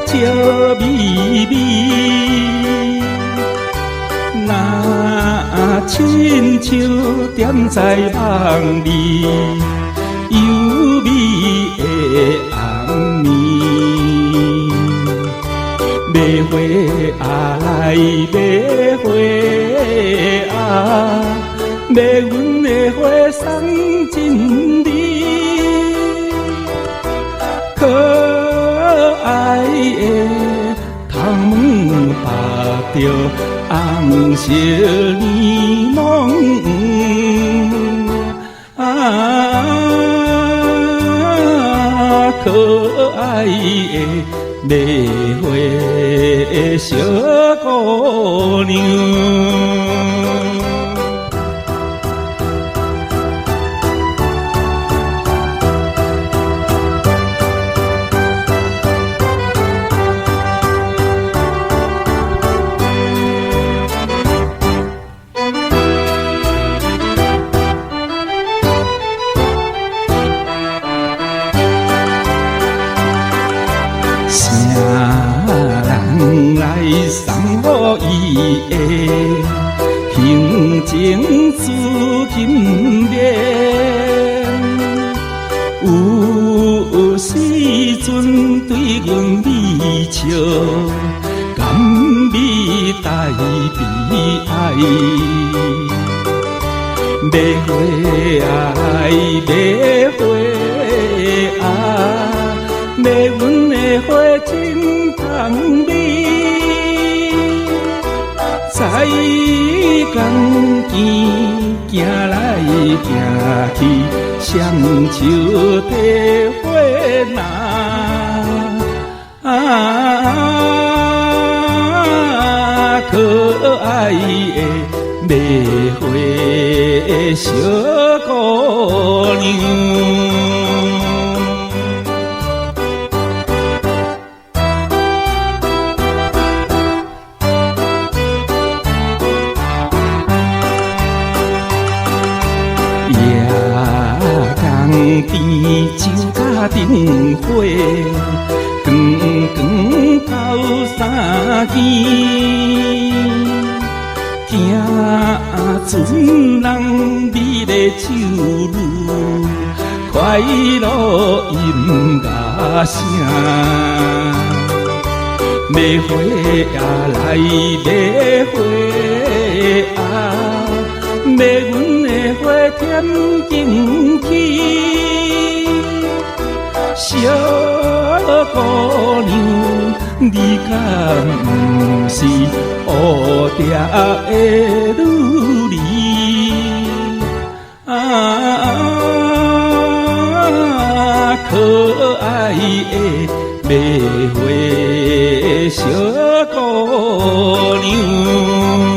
笑眯眯，ná-tshin-tshiūnn点在梦里，优美的红面。bē-hue啊来bē-hue啊，买阮的花送真美。可爱的头-mn白着红色呢蒙啊，可爱的bē-hue小姑娘。来送予伊的hing-tsîng tsu-kim-liān，ū-sî-tsūn对阮bî-tshiò kam-bi代悲哀。bē-hue啊来bē-hue啊，买阮的花真kam-bi。在江边行来行去，siang-tshiú地hue-nâ可爱的bē-hue小姑娘。边tsiú-ka ting-hué，光光斗三更，行船人美丽手女，快乐音乐声。bē-hue啊来bē-hue啊，买阮的花添景气。小姑娘，你敢不是乌蝶的女儿啊？可爱的bē-hue小姑娘。